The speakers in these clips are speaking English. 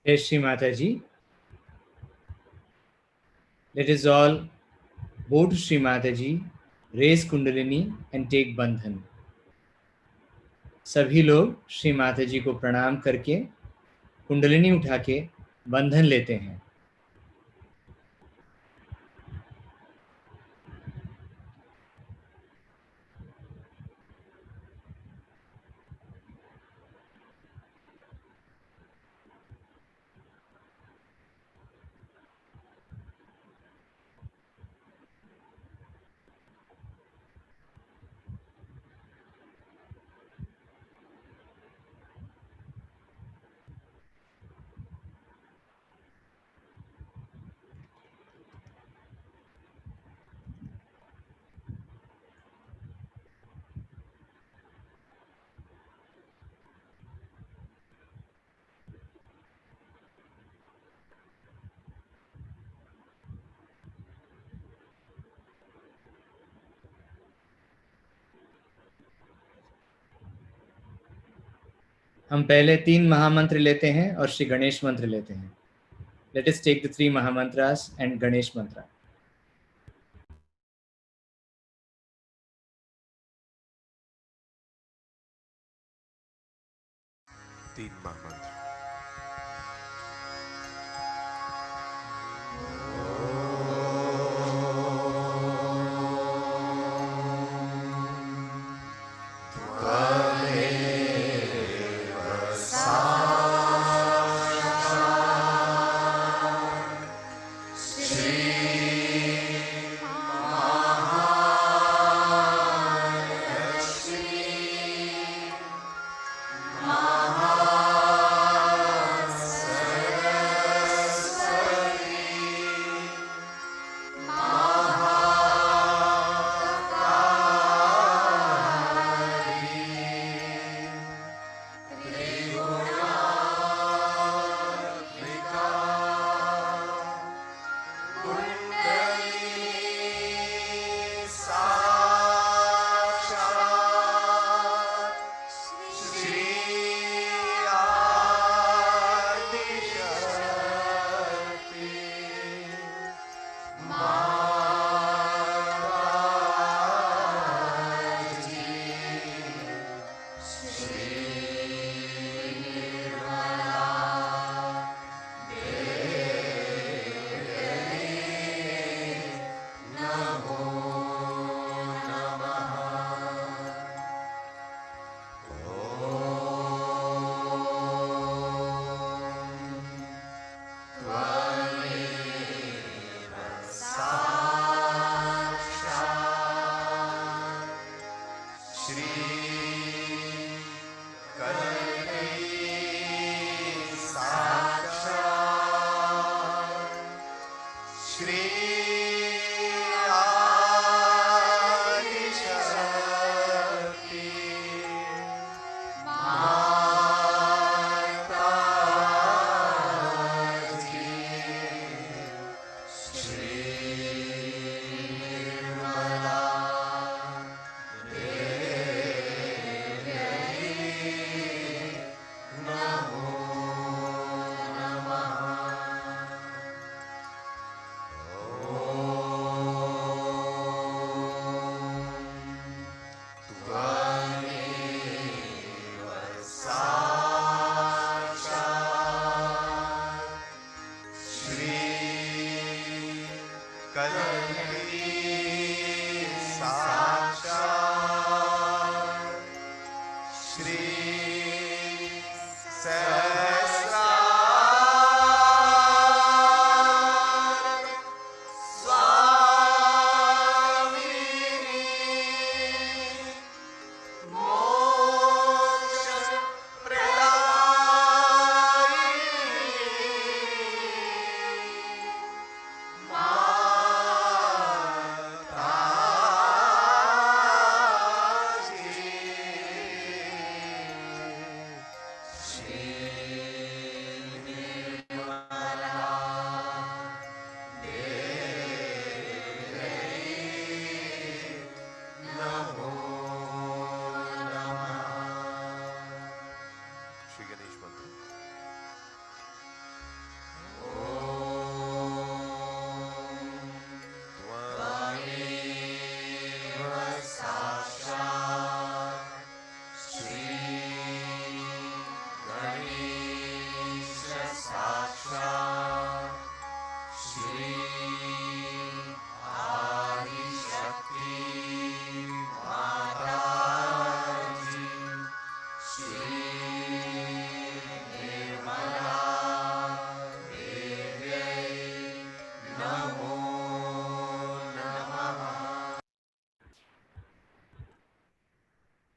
Jai Shri Mataji. Let us all bow to Shri Mataji, raise Kundalini and take Bandhan. सभी लोग श्री माताजी को प्रणाम करके कुंडलिनी उठा के बंधन लेते हैं. हम पहले 3 महामंत्र लेते हैं और श्री गणेश मंत्र लेते हैं. Let us take the 3 महामंत्रास and Ganesh मंत्र. तीन महामंत्र. Maha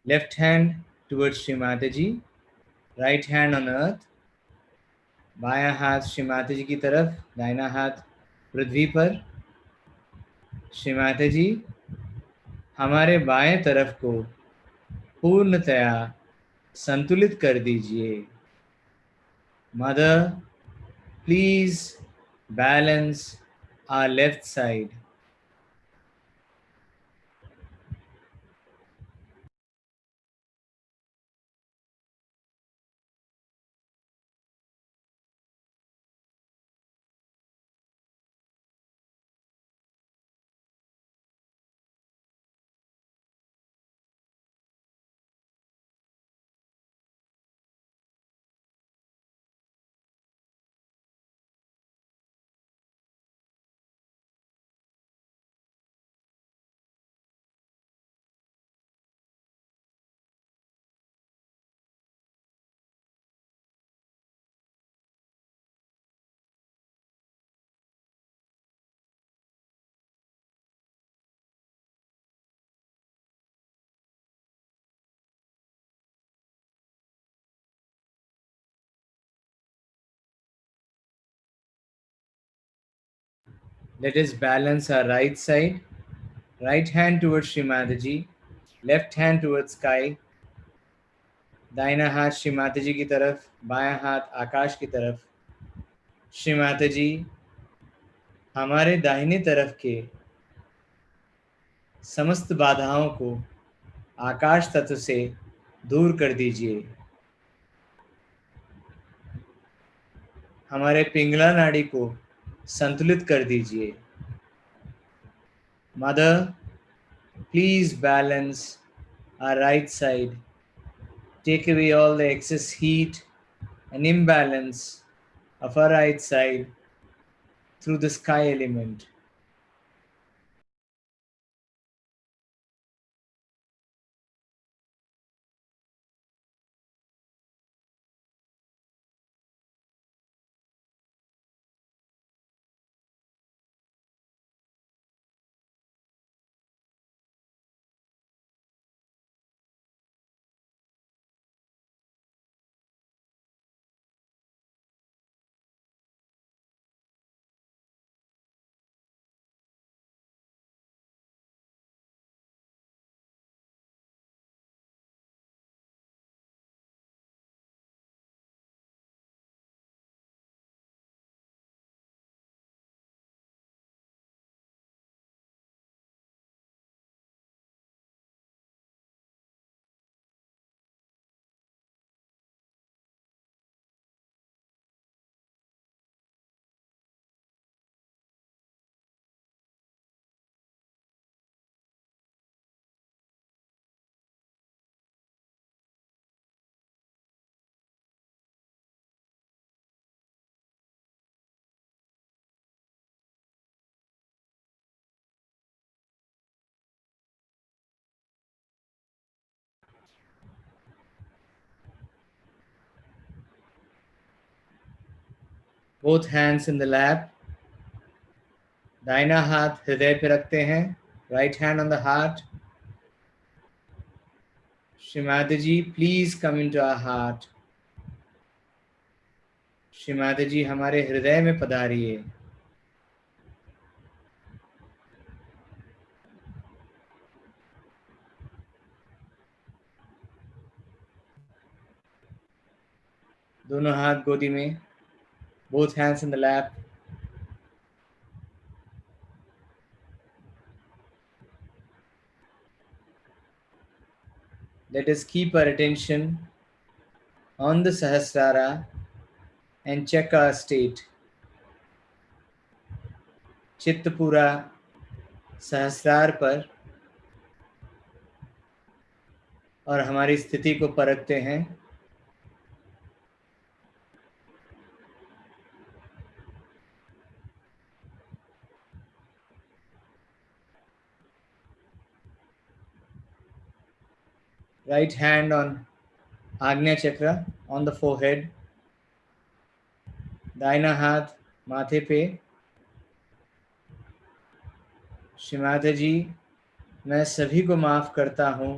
Left hand towards Shri Mataji, right hand on earth. बायां हाथ श्री माता जी की तरफ, दाहिना हाथ पृथ्वी पर। श्री माता जी, हमारे बाएं तरफ को पूर्णतया संतुलित कर दीजिए। Mother, please balance our left side. Let us balance our right side. Right hand towards Shri Mataji, left hand towards sky. दाहिना हाथ श्री माता जी की तरफ, बायां हाथ आकाश की तरफ। श्री माता जी, हमारे दाहिने तरफ के समस्त बाधाओं को आकाश तत्व से दूर कर दीजिए। हमारे पिंगला नाड़ी को संतुलित कर दीजिए। Mother, please balance our right side. Take away all the excess heat and imbalance of our right side through the sky element. Both hands in the lap. दाहिना हाथ हृदय पे रखते हैं, right hand on the heart. Shri Mataji, please come into our heart. Shri Mata जी, हमारे हृदय में पधारिए। दोनों हाथ गोदी में, both hands in the lap. Let us keep our attention on the Sahasrara and check our state. चित्त पूरा सहस्रार पर और हमारी स्थिति को परखते हैं। Right hand on Agnya Chakra on the forehead. दाहिना हाथ माथे पे। श्री माता जी, मैं सभी को माफ करता हूँ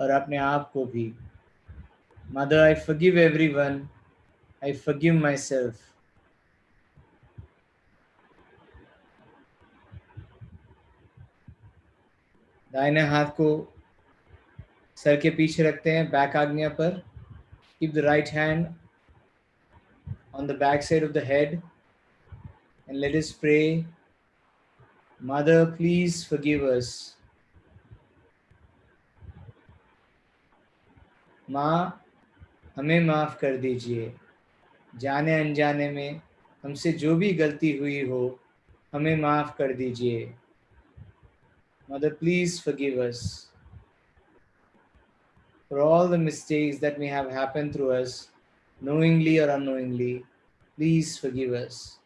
और अपने आप को भी. Mother, I forgive everyone. I forgive myself. दाहिने हाथ को सर के पीछे रखते हैं, बैक आज्ञा पर. Keep the right hand on the back side of the head and let us pray. Mother, please forgive us. माँ, हमें माफ़ कर दीजिए. जाने अनजाने में हमसे जो भी गलती हुई हो, हमें माफ़ कर दीजिए. Mother, please forgive us for all the mistakes that may have happened through us, knowingly or unknowingly. Please forgive us.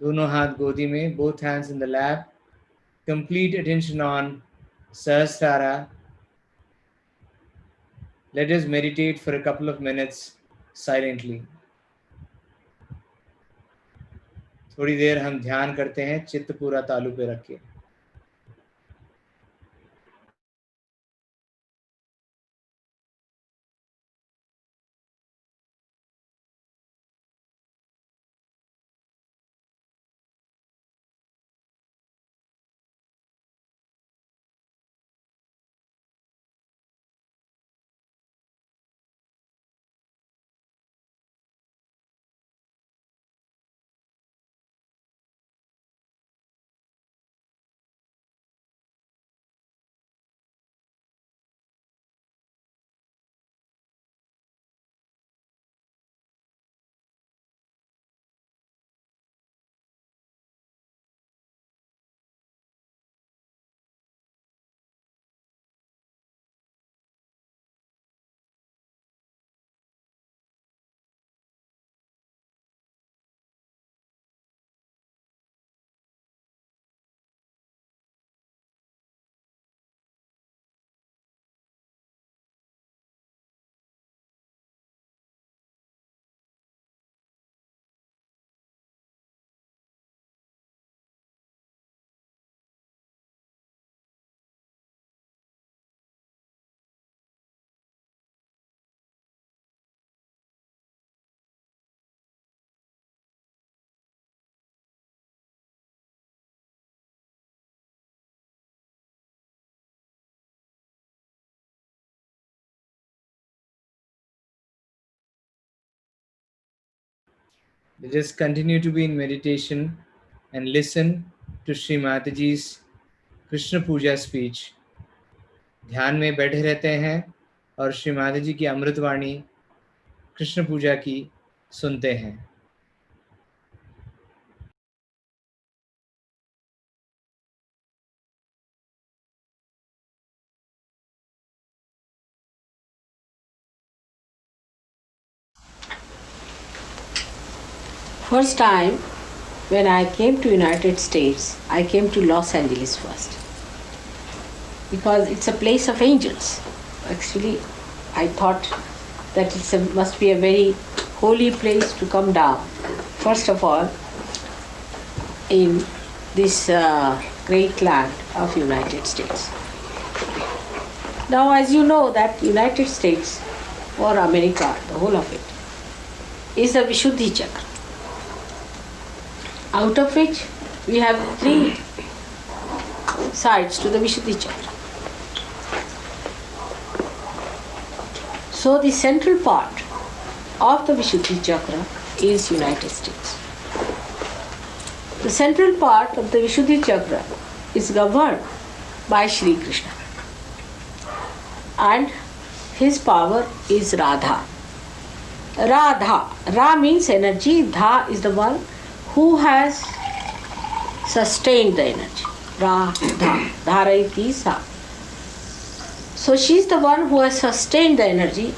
दोनों हाथ गोदी में, both hands in the lap. Complete attention on Sahasrara. Let us meditate for a couple of minutes silently. थोड़ी देर हम ध्यान करते हैं, चित्त पूरा तालु पे रख के. Let us continue to be in meditation and listen to Sri Mataji's Krishna Puja speech. ध्यान में बैठे रहते हैं और श्री माताजी की अमृतवाणी कृष्ण पूजा की सुनते हैं. First time when I came to United States, I came to Los Angeles first because it's a place of angels. Actually, I thought that must be a very holy place to come down. First of all, in this great land of United States. Now, as you know, that United States or America, the whole of it, is the Vishuddhi Chakra, out of which we have 3 sides to the Vishuddhi Chakra. So the central part of the Vishuddhi Chakra is United States. The central part of the Vishuddhi Chakra is governed by Shri Krishna, and his power is Radha. Radha. Ra means energy, Dha is the one who has sustained the energy. Radha. Dharayati Sa. So she is the one who has sustained the energy,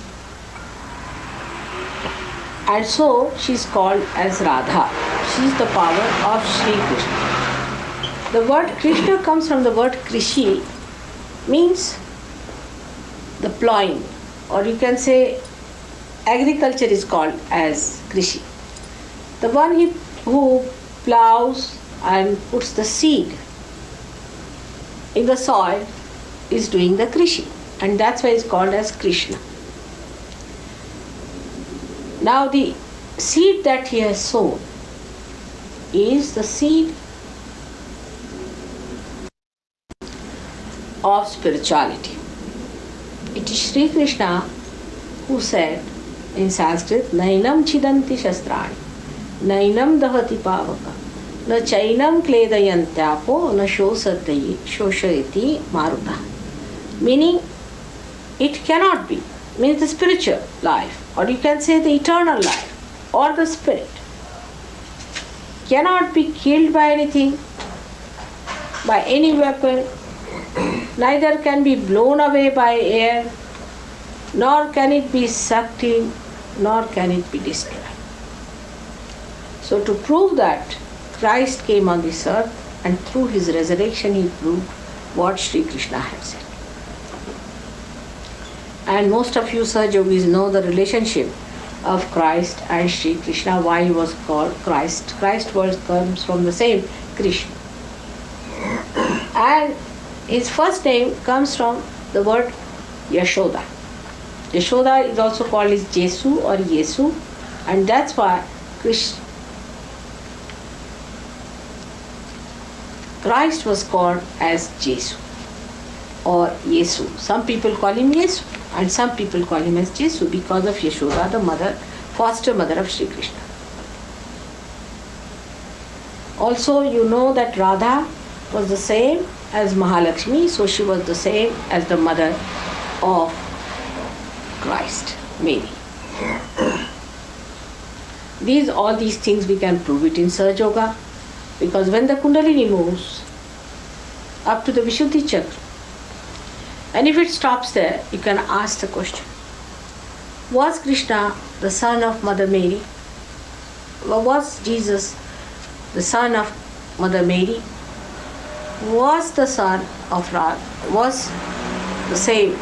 and so she is called as Radha. She is the power of Shri Krishna. The word Krishna comes from the word Krishi, means the plowing, or you can say agriculture is called as Krishi. The one who plows and puts the seed in the soil is doing the krishi, and that's why it's called as Krishna. Now the seed that he has sown is the seed of spirituality. It is Sri Krishna who said in Sanskrit, Nainam chidanti shastrani, Nainam dahati pavaka, Na chainam kledayantyapo, Na shoshayati maruta. Meaning, it cannot be, means the spiritual life, or you can say the eternal life, or the spirit, cannot be killed by anything, by any weapon, neither can be blown away by air, nor can it be sucked in, nor can it be destroyed. So to prove that, Christ came on this earth, and through his resurrection he proved what Sri Krishna had said. And most of you Sahajogis know the relationship of Christ and Sri Krishna, why he was called Christ. Christ word comes from the same Krishna. And his first name comes from the word Yashoda. Yashoda is also called as Jesu or Yesu, and that's why Christ was called as Jesu or Yesu. Some people call him Yesu and some people call him as Jesu because of Yashoda, the mother, foster mother of Sri Krishna. Also, you know that Radha was the same as Mahalakshmi, so she was the same as the mother of Christ, Mary. All these things we can prove it in Sahaja Yoga, because when the Kundalini moves up to the Vishuddhi Chakra, and if it stops there, you can ask the question, was Krishna the son of Mother Mary? Or was Jesus the son of Mother Mary? Was the son of Radha? Was the same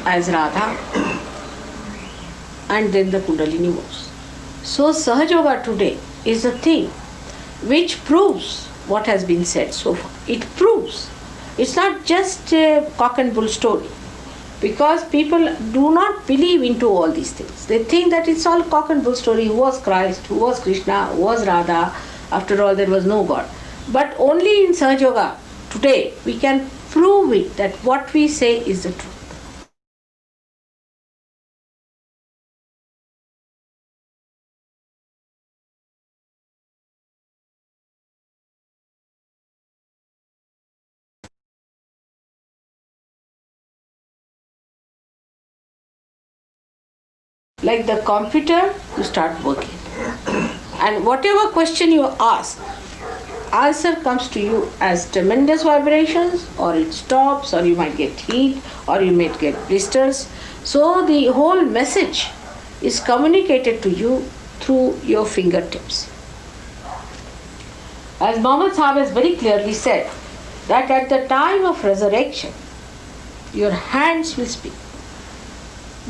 as Radha? And then the Kundalini moves. So Sahaja Yoga today is a thing which proves what has been said so far. It proves. It's not just a cock and bull story, because people do not believe into all these things. They think that it's all cock and bull story. Who was Christ? Who was Krishna? Who was Radha? After all, there was no God. But only in Sahaja Yoga today we can prove it, that what we say is the truth. Like the computer, you start working. And whatever question you ask, answer comes to you as tremendous vibrations, or it stops, or you might get heat, or you might get blisters. So the whole message is communicated to you through your fingertips. As Muhammad Sahib has very clearly said, that at the time of resurrection, your hands will speak.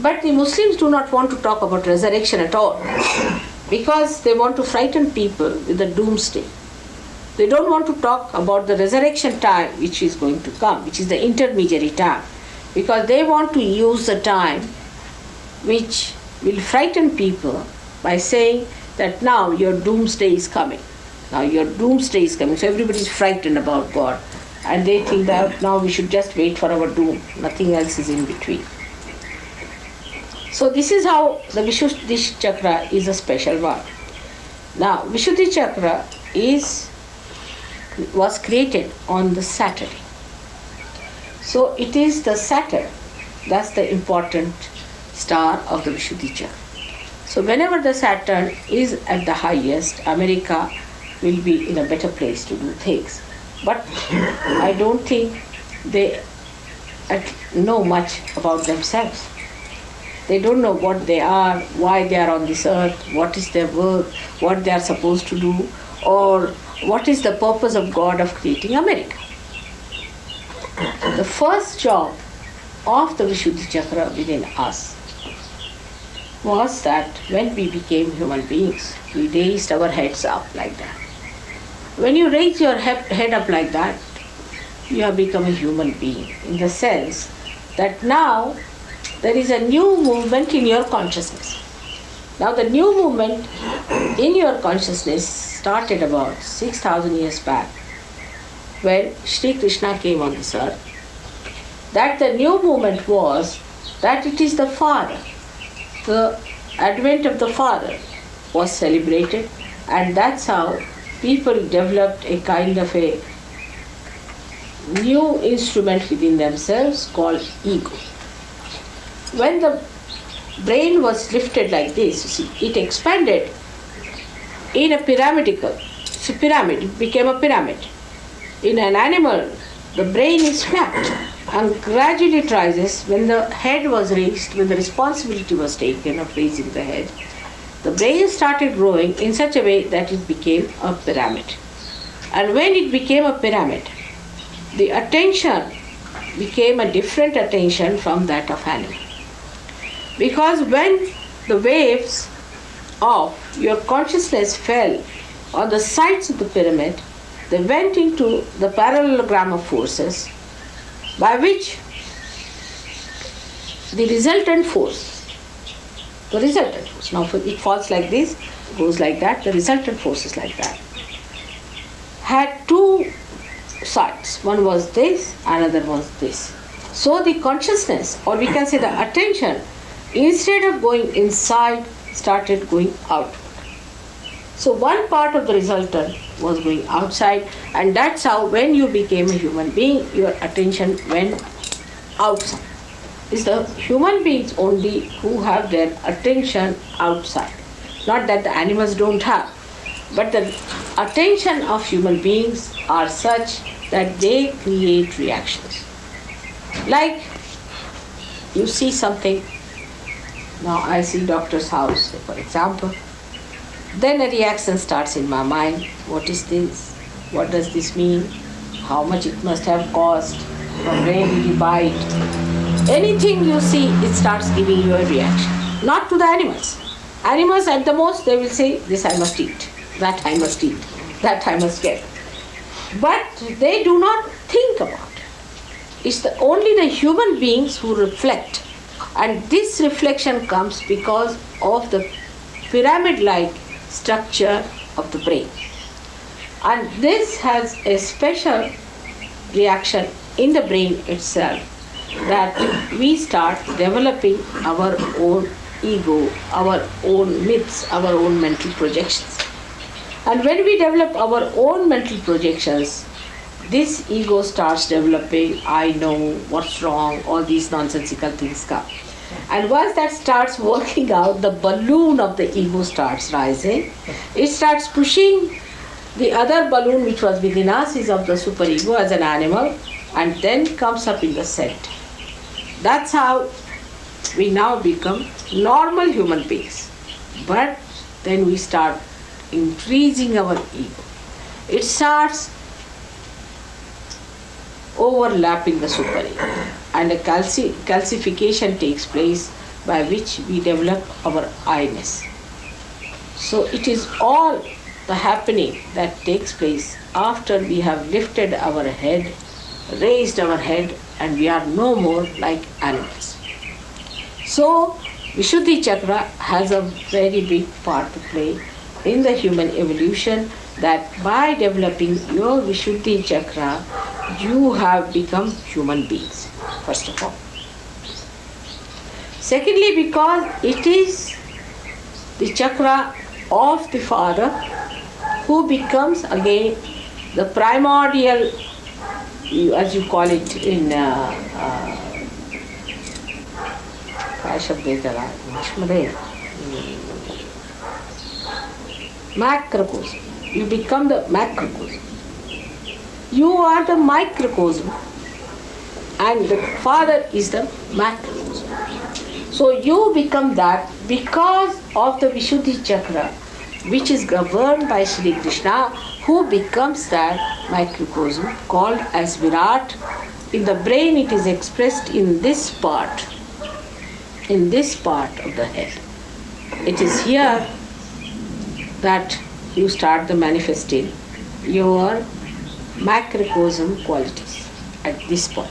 But the Muslims do not want to talk about resurrection at all, because they want to frighten people with the doomsday. They don't want to talk about the resurrection time which is going to come, which is the intermediary time, because they want to use the time which will frighten people by saying that now your doomsday is coming. Now your doomsday is coming. So everybody is frightened about God, and they think that now we should just wait for our doom. Nothing else is in between. So this is how the Vishuddhi Chakra is a special one. Now Vishuddhi Chakra was created on the Saturday. So it is the Saturn, that's the important star of the Vishuddhi Chakra. So whenever the Saturn is at the highest, America will be in a better place to do things. But I don't think they know much about themselves. They don't know what they are, why they are on this earth, what is their work, what they are supposed to do, or what is the purpose of God of creating America. The first job of the Vishuddhi Chakra within us was that when we became human beings, we raised our heads up like that. When you raise your head up like that, you have become a human being, in the sense that now there is a new movement in your consciousness. Now the new movement in your consciousness started about 6,000 years back, when Sri Krishna came on this earth. That the new movement was that it is the Father. The advent of the Father was celebrated, and that's how people developed a kind of a new instrument within themselves called ego. When the brain was lifted like this, you see, it expanded in a pyramidical. So pyramid, it became a pyramid. In an animal, the brain is flat and gradually it rises. When the head was raised, when the responsibility was taken of raising the head, the brain started growing in such a way that it became a pyramid. And when it became a pyramid, the attention became a different attention from that of animal. Because when the waves of your consciousness fell on the sides of the pyramid, they went into the parallelogram of forces, by which the resultant force, now it falls like this, goes like that, the resultant force is like that, had two sides. One was this, another was this. So the consciousness, or we can say the attention, instead of going inside, started going outward. So one part of the resultant was going outside, and that's how when you became a human being, your attention went outside. It's the human beings only who have their attention outside. Not that the animals don't have, but the attention of human beings are such that they create reactions. Like you see something, now I see doctor's house, for example, then a reaction starts in my mind. What is this? What does this mean? How much it must have cost? From where did you buy it? Anything you see, it starts giving you a reaction. Not to the animals. Animals at the most, they will say, this I must eat, that I must eat, that I must get. But they do not think about it. It's only the human beings who reflect. And this reflection comes because of the pyramid-like structure of the brain. And this has a special reaction in the brain itself, that we start developing our own ego, our own myths, our own mental projections. And when we develop our own mental projections, this ego starts developing, I know what's wrong, all these nonsensical things come. And once that starts working out, the balloon of the ego starts rising. It starts pushing the other balloon which was within us, is of the superego as an animal, and then comes up in the center. That's how we now become normal human beings. But then we start increasing our ego. It starts overlapping the superego, and a calcification takes place by which we develop our I-ness. So it is all the happening that takes place after we have lifted our head, raised our head, and we are no more like animals. So Vishuddhi Chakra has a very big part to play in the human evolution, that by developing your Vishuddhi Chakra, you have become human beings, first of all. Secondly, because it is the chakra of the Father who becomes again the primordial, as you call it in macrocosm. You become the macrocosm. You are the microcosm, and the Father is the macrocosm. So you become that because of the Vishuddhi Chakra, which is governed by Sri Krishna, who becomes that microcosm called as Virat. In the brain it is expressed in this part of the head. It is here that you start the manifesting your macrocosm qualities. at this point.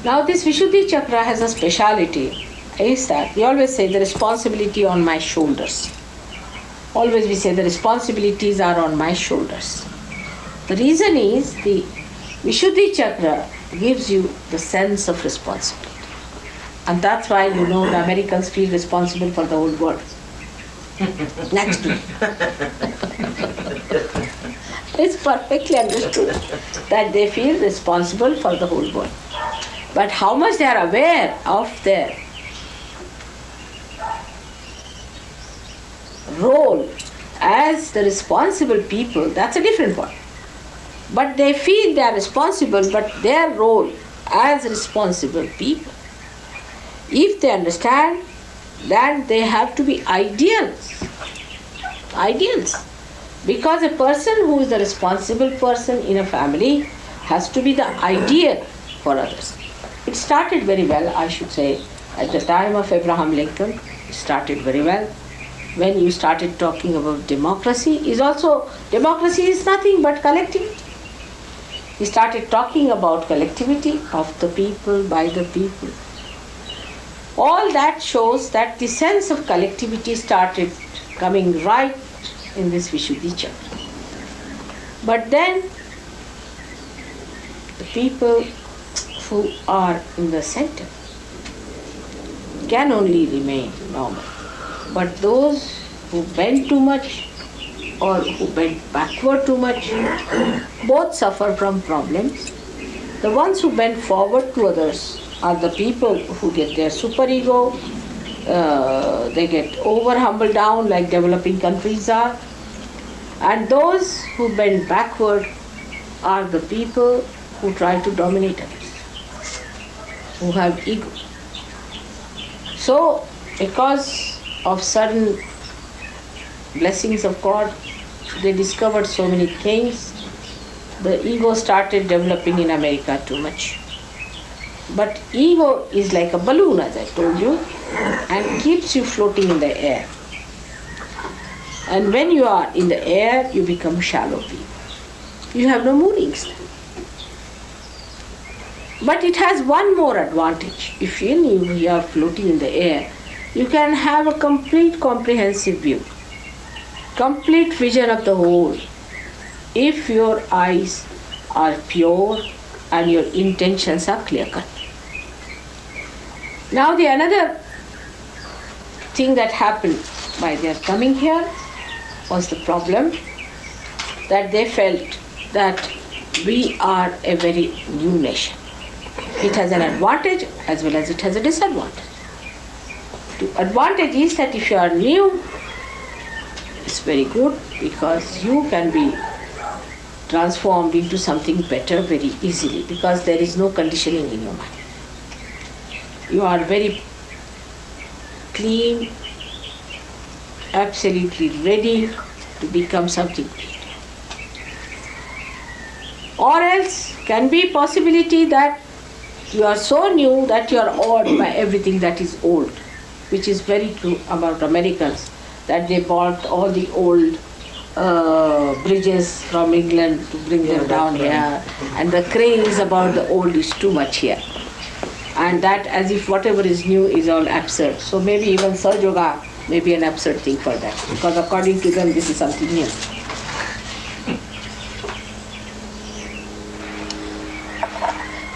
Now this Vishuddhi Chakra has a speciality, is that we always say the responsibility on my shoulders. Always we say the responsibilities are on my shoulders. The reason is the Vishuddhi Chakra gives you the sense of responsibility. And that's why the Americans feel responsible for the whole world. Next to it's perfectly understood that they feel responsible for the whole world. But how much they are aware of their role as the responsible people, that's a different one. But they feel they are responsible, but their role as responsible people, if they understand that they have to be ideals. Because a person who is the responsible person in a family has to be the ideal for others. It started very well, I should say, at the time of Abraham Lincoln. It started very well. When you started talking about democracy, democracy is nothing but collectivity. He started talking about collectivity of the people, by the people. All that shows that the sense of collectivity started coming right in this Vishuddhi Chakra. But then the people who are in the center can only remain normal. But those who bend too much or who bend backward too much, both suffer from problems. The ones who bend forward to others are the people who get their superego, they get over humbled down like developing countries are. And those who bend backward are the people who try to dominate others, who have ego. So, because of sudden blessings of God, they discovered so many things. The ego started developing in America too much. But ego is like a balloon, as I told you, and keeps you floating in the air. And when you are in the air, you become shallow people. You have no moorings. But it has one more advantage. If you are floating in the air, you can have a complete comprehensive view, complete vision of the whole, if your eyes are pure and your intentions are clear-cut. Now the another thing that happened by their coming here was the problem that they felt that we are a very new nation. It has an advantage as well as it has a disadvantage. The advantage is that if you are new, it's very good because you can be transformed into something better very easily because there is no conditioning in your mind. You are very clean, absolutely ready to become something great. Or else can be possibility that you are so new that you are awed by everything that is old, which is very true about Americans, that they bought all the old bridges from England to bring them down here, and the craze about the old is too much here. And that as if whatever is new is all absurd. So maybe even Sahaja Yoga may be an absurd thing for that, because according to them this is something new.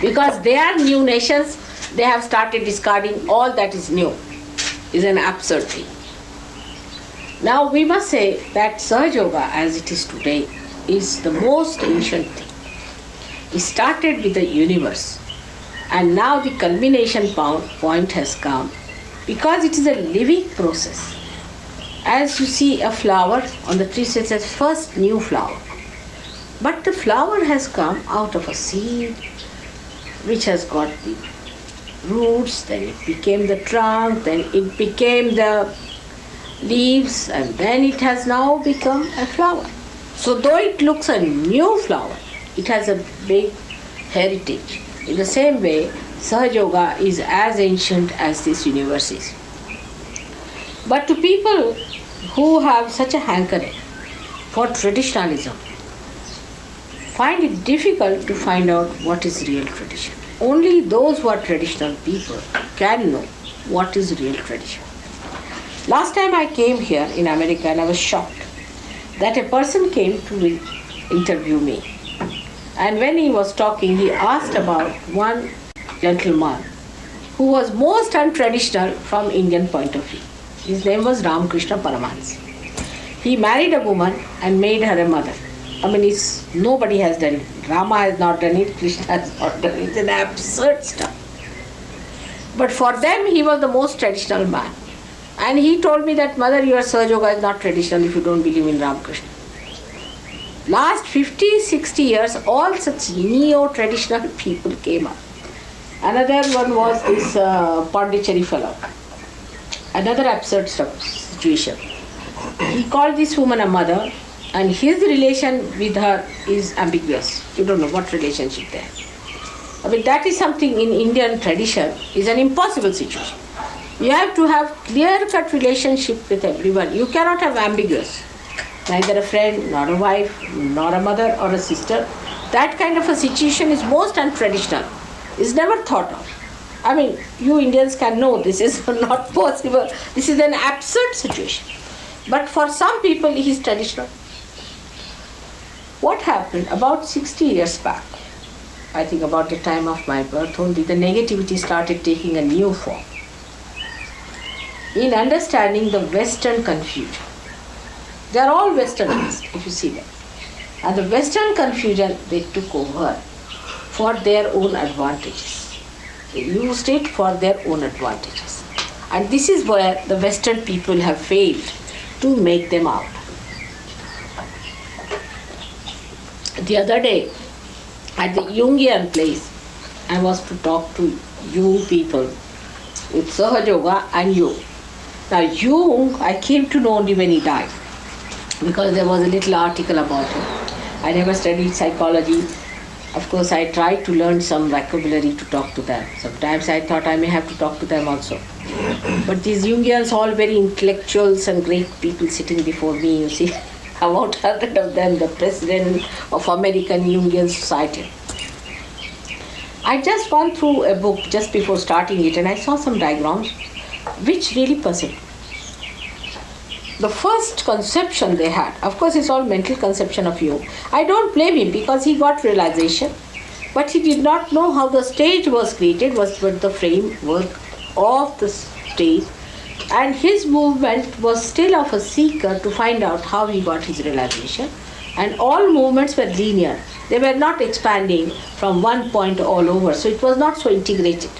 Because they are new nations, they have started discarding all that is new. Is an absurd thing. Now we must say that Sahaja Yoga as it is today is the most ancient thing. It started with the universe, and now the culmination point has come because it is a living process. As you see a flower on the tree, it says first new flower. But the flower has come out of a seed which has got the roots, then it became the trunk, then it became the leaves, and then it has now become a flower. So though it looks a new flower, it has a big heritage. In the same way, Sahaja Yoga is as ancient as this universe is. But to people who have such a hankering for traditionalism, find it difficult to find out what is real tradition. Only those who are traditional people can know what is real tradition. Last time I came here in America and I was shocked that a person came to interview me. And when he was talking, he asked about one gentleman who was most untraditional from Indian point of view. His name was Krishna Paramahansa. He married a woman and made her a mother. I mean, nobody has done it. Rama has not done it, Krishna has not done it. It's an absurd stuff. But for them, he was the most traditional man. And he told me that, Mother, your Sahaja is not traditional if you don't believe in Ramakrishna. Last 50, 60 years, all such neo-traditional people came up. Another one was this Pondicherry fellow. Another absurd situation. He called this woman a mother, and his relation with her is ambiguous. You don't know what relationship they have. I mean, that is something in Indian tradition is an impossible situation. You have to have clear-cut relationship with everyone. You cannot have ambiguous. Neither a friend, nor a wife, nor a mother or a sister. That kind of a situation is most untraditional. It's never thought of. I mean, you Indians can know this is not possible. This is an absurd situation. But for some people, it is traditional. What happened about 60 years back, I think about the time of my birth only, the negativity started taking a new form. In understanding the Western confusion. They are all Westernized, if you see them. And the Western confusion, they took over for their own advantages. They used it for their own advantages. And this is where the Western people have failed to make them out. The other day, at the Jungian place, I was to talk to Jung people with Sahaja and Jung. Now Jung, I came to know only when he died, because there was a little article about him. I never studied psychology. Of course, I tried to learn some vocabulary to talk to them. Sometimes I thought I may have to talk to them also. But these Jungians, all very intellectuals and great people sitting before me, you see, about 100 of them, the president of American Jungian Society. I just gone through a book just before starting it and I saw some diagrams which really puzzled me. The first conception they had, of course it's all mental conception of you. I don't blame him because he got realization, but he did not know how the stage was created, was with the framework of the stage, and his movement was still of a seeker to find out how he got his realization, and all movements were linear. They were not expanding from one point all over, so it was not so integrated.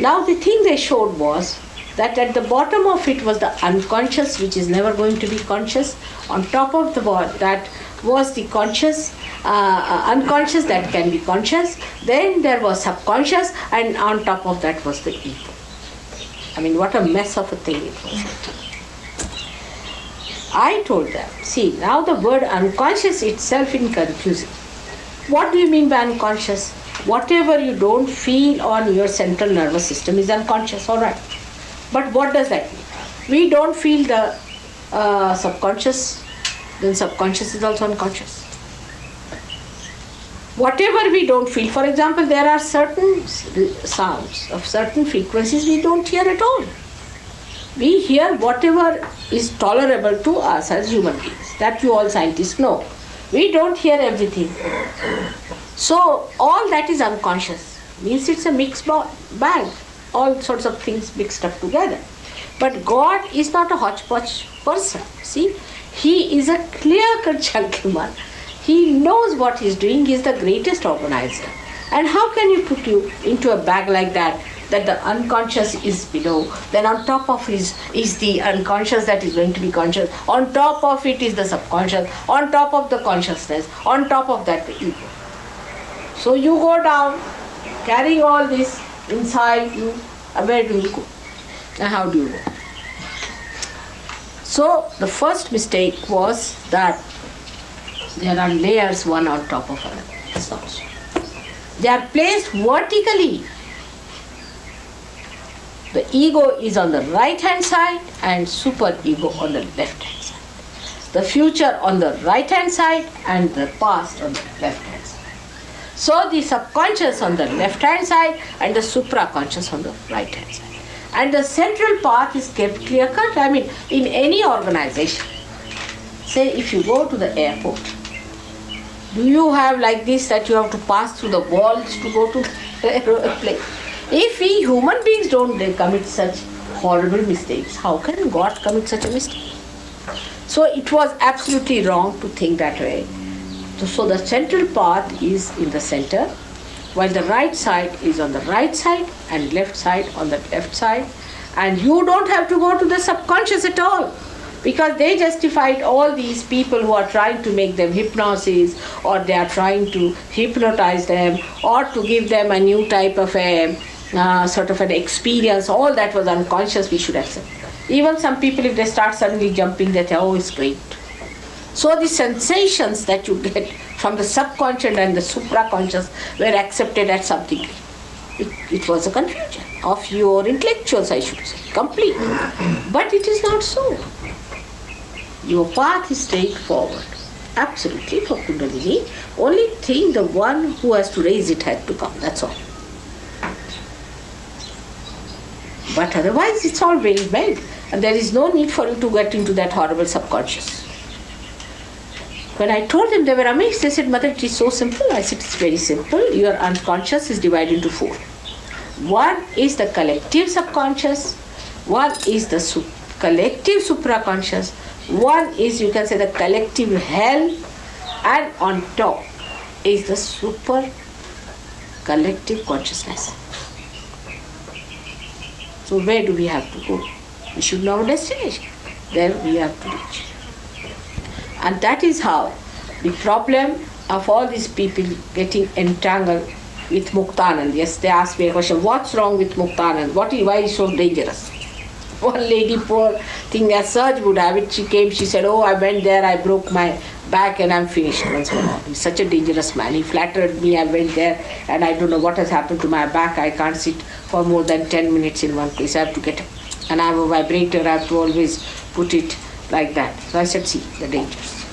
Now the thing they showed was that at the bottom of it was the unconscious, which is never going to be conscious. On top of that was the conscious, unconscious that can be conscious. Then there was subconscious, and on top of that was the ego. I mean, what a mess of a thing it was. I told them, see, now the word unconscious itself is confusing. What do you mean by unconscious? Whatever you don't feel on your central nervous system is unconscious, all right. But what does that mean? We don't feel the subconscious, then subconscious is also unconscious. Whatever we don't feel, for example, there are certain sounds of certain frequencies we don't hear at all. We hear whatever is tolerable to us as human beings. That you all scientists know. We don't hear everything. So all that is unconscious. Means it's a mixed bag. All sorts of things mixed up together. But God is not a hodgepodge person. See, He is a clear-cut gentleman. He knows what He's doing. He is the greatest organizer. And how can you put you into a bag like that the unconscious is below, then on top of it is the unconscious that is going to be conscious, on top of it is the subconscious, on top of the consciousness, on top of that the ego. So you go down, carrying all this inside you, where do you go? And how do you go? So the first mistake was that there are layers one on top of another. It's not so. They are placed vertically. The ego is on the right hand side and super ego on the left hand side. the future on the right hand side and the past on the left hand side. So the subconscious on the left hand side and the supraconscious on the right hand side. And the central path is kept clear cut. I mean, in any organization, say if you go to the airport, do you have like this that you have to pass through the walls to go to the aeroplane? If we human beings don't commit such horrible mistakes, how can God commit such a mistake? So it was absolutely wrong to think that way. So the central path is in the center, while the right side is on the right side and left side on the left side. And you don't have to go to the subconscious at all, because they justified all these people who are trying to make them hypnosis, or they are trying to hypnotize them, or to give them a new type of a sort of an experience. All that was unconscious, we should accept. Even some people, if they start suddenly jumping, they say, oh, it's great. So the sensations that you get from the subconscious and the supraconscious were accepted at some degree. It was a confusion of your intellectuals, I should say, complete. But it is not so. Your path is straightforward, absolutely, for Kundalini. Only thing, the one who has to raise it had to come, that's all. But otherwise, it's all very well. And there is no need for you to get into that horrible subconscious. When I told them, they were amazed. They said, Mother, it is so simple. I said, it's very simple. Your unconscious is divided into four. One is the collective subconscious. One is the collective supraconscious. One is, you can say, the collective hell. And on top is the super collective consciousness. So where do we have to go? We should know our destination. There we have to reach. And that is how the problem of all these people getting entangled with Muktanand. Yes, they asked me a question, what's wrong with Muktanand? Why is so dangerous? One lady, poor thing, as Sahaja would have it, she came, she said, oh, I went there, I broke my back and I'm finished once more. He's such a dangerous man. He flattered me, I went there and I don't know what has happened to my back. I can't sit for more than 10 minutes in one place. I have to get up. And I have a vibrator, I have to always put it like that. So I said, see, the dangers.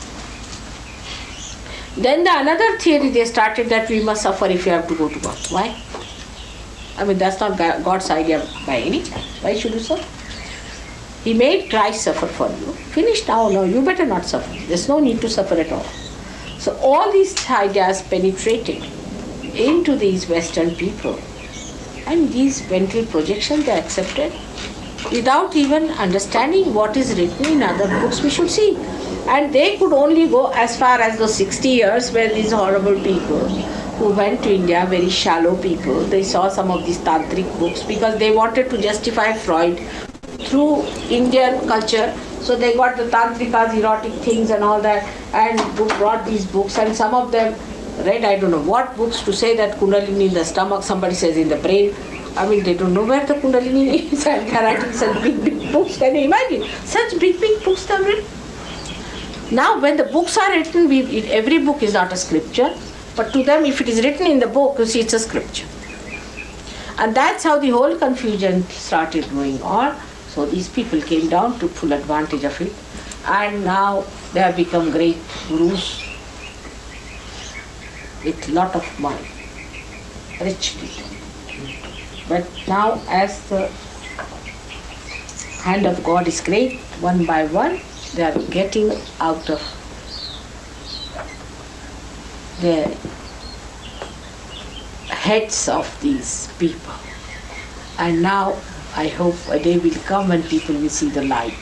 Then the another theory they started, that we must suffer if you have to go to God. Why? I mean, that's not God's idea by any chance. Why should you suffer? He made Christ suffer for you. Finished now, no, you better not suffer. There's no need to suffer at all. So all these ideas penetrated into these Western people. And these mental projections they accepted without even understanding what is written in other books we should see. And they could only go as far as those 60 years where these horrible people who went to India, very shallow people, they saw some of these tantric books because they wanted to justify Freud through Indian culture. So they got the tantrikas, erotic things and all that, and brought these books, and some of them read, I don't know what books, to say that Kundalini in the stomach, somebody says in the brain. I mean, they don't know where the Kundalini is, and they're writing such big books. Can you imagine? Such big books they've written. Now, when the books are written, every book is not a scripture, but to them, if it is written in the book, you see, it's a scripture. And that's how the whole confusion started going on. So these people came down, took full advantage of it, and now they have become great gurus with a lot of money, rich people. But now, as the hand of God is great, one by one, they are getting out of the heads of these people. And now, I hope a day will come when people will see the light.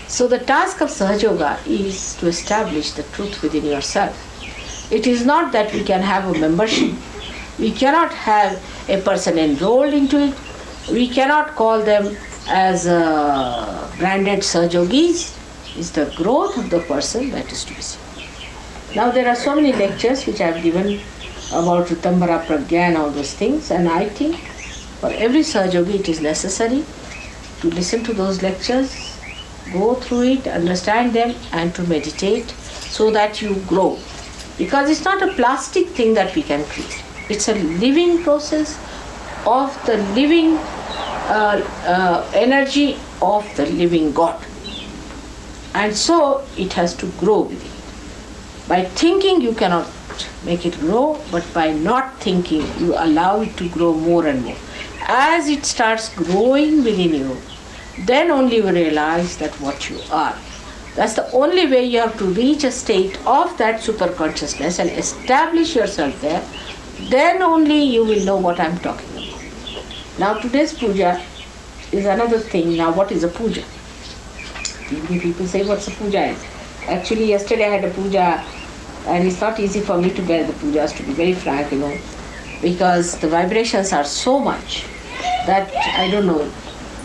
So the task of Sahaja Yoga is to establish the truth within yourself. It is not that we can have a membership. We cannot have a person enrolled into it. We cannot call them as branded Sahaja Yogis. It's the growth of the person that is to be seen. Now there are so many lectures which I have given about Ritambara Pragya and all those things, and I think for every Sahaja Yogi it is necessary to listen to those lectures, go through it, understand them, and to meditate so that you grow. Because it's not a plastic thing that we can create. It's a living process of the living energy of the living God. And so it has to grow within. By thinking, you cannot make it grow, but by not thinking, you allow it to grow more and more. As it starts growing within you, then only you realize that what you are. That's the only way you have to reach a state of that super consciousness and establish yourself there. Then only you will know what I'm talking about. Now today's puja is another thing. Now what is a puja? Many people say, what's a puja is? Actually, yesterday I had a puja, and it's not easy for me to bear the pujas, to be very frank, because the vibrations are so much that I don't know.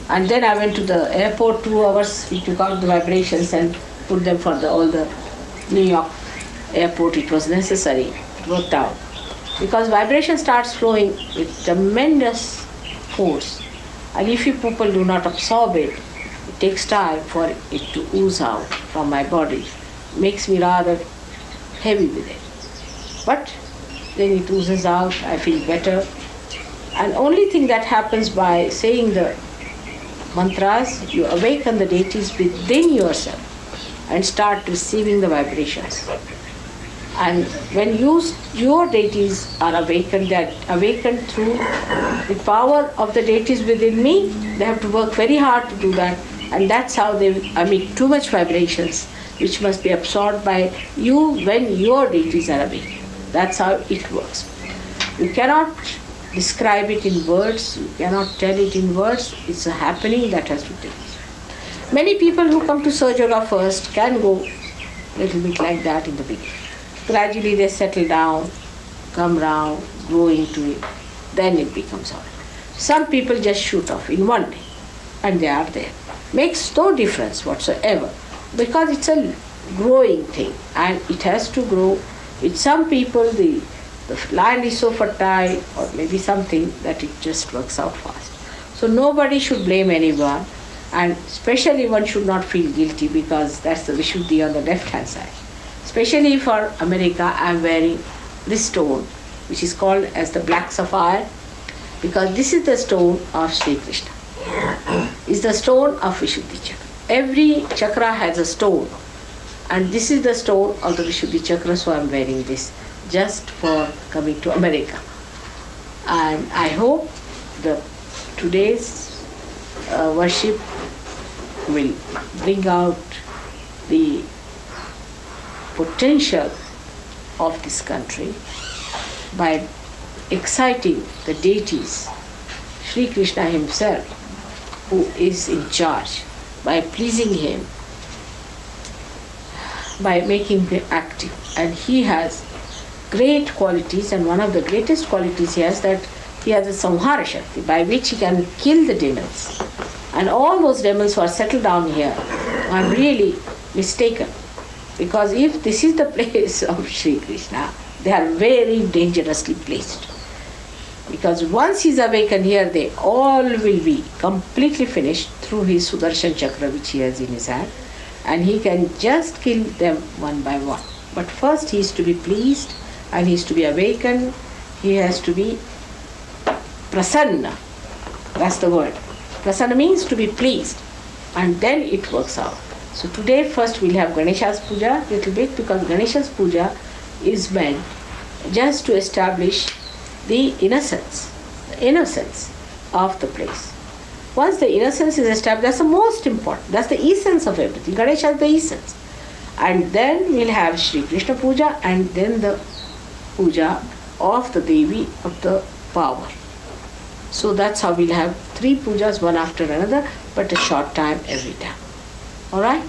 And then I went to the airport, 2 hours, we took out the vibrations and put them for all the New York airport. It was necessary, it worked out. Because vibration starts flowing with tremendous force. And if you people do not absorb it, it takes time for it to ooze out from my body. Makes me rather heavy with it. But then it oozes out, I feel better. And only thing that happens by saying the mantras, you awaken the deities within yourself and start receiving the vibrations. And when your deities are awakened, they are awakened through the power of the deities within me. They have to work very hard to do that, and that's how they emit too much vibrations, which must be absorbed by you when your deities are awakened. That's how it works. You cannot describe it in words, you cannot tell it in words. It's a happening that has to take place. Many people who come to Sahaja Yoga first can go a little bit like that in the beginning. Gradually they settle down, come round, grow into it, then it becomes all. Some people just shoot off in one day and they are there. Makes no difference whatsoever, because it's a growing thing and it has to grow. With some people the land is so fertile or maybe something that it just works out fast. So nobody should blame anyone, and especially one should not feel guilty, because that's the Vishuddhi on the left hand side. Especially for America, I am wearing this stone, which is called as the Black Sapphire, because this is the stone of Sri Krishna. It's the stone of Vishuddhi Chakra. Every chakra has a stone, and this is the stone of the Vishuddhi Chakra, so I am wearing this just for coming to America. And I hope today's worship will bring out the potential of this country by exciting the deities, Sri Krishna himself, who is in charge, by pleasing him, by making him active. And he has great qualities, and one of the greatest qualities he has, that he has a samhara shakti by which he can kill the demons. And all those demons who are settled down here are really mistaken, because if this is the place of Sri Krishna, they are very dangerously placed. Because once he is awakened here, they all will be completely finished through his Sudarshan Chakra, which he has in his hand, and he can just kill them one by one. But first he is to be pleased, and he is to be awakened. He has to be prasanna. That's the word. Prasanna means to be pleased, and then it works out. So today first we'll have Ganesha's Puja a little bit, because Ganesha's Puja is meant just to establish the innocence of the place. Once the innocence is established, that's the most important. That's the essence of everything. Ganesha is the essence. And then we'll have Shri Krishna Puja, and then the Puja of the Devi of the power. So that's how we'll have 3 pujas, one after another, but a short time every time. All right?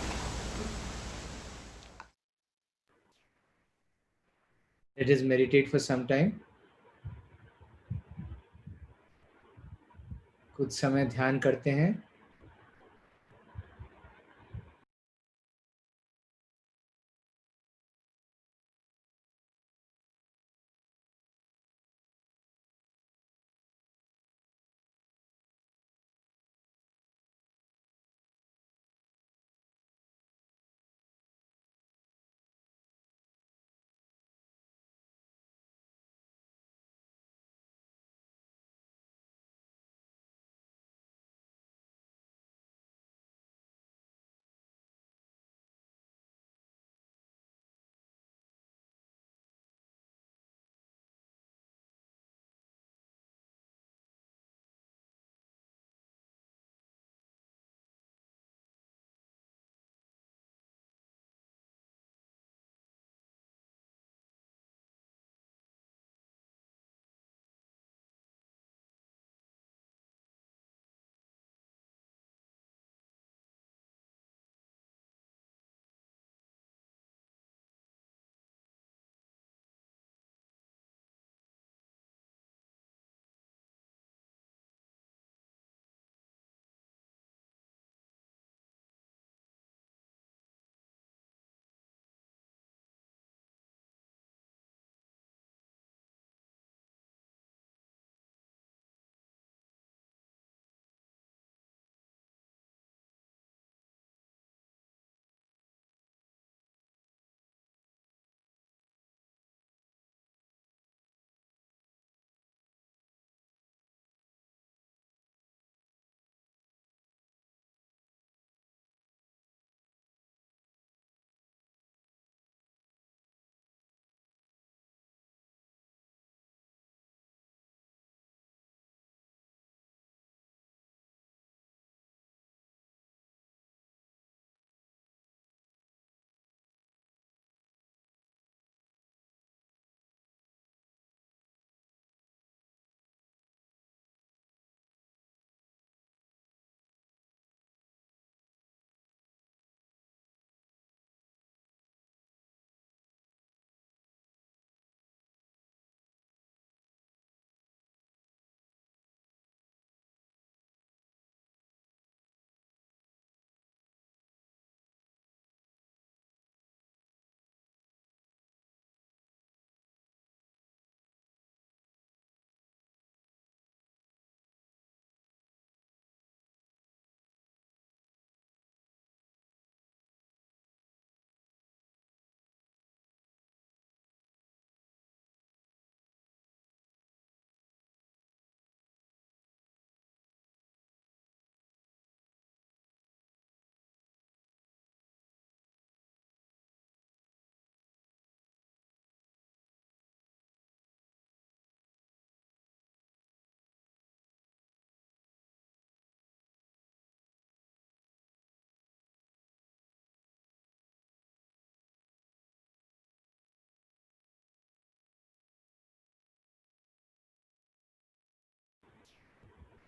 Let us meditate for some time. कुछ समय ध्यान करते हैं.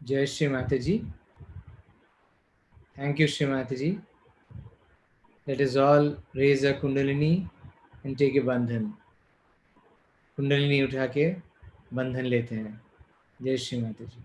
जय श्री माता जी. Thank you, Shri Mata ji. Let us all raise a kundalini and take a bandhan. Kundalini उठा के बंधन लेते हैं. जय श्री माता जी.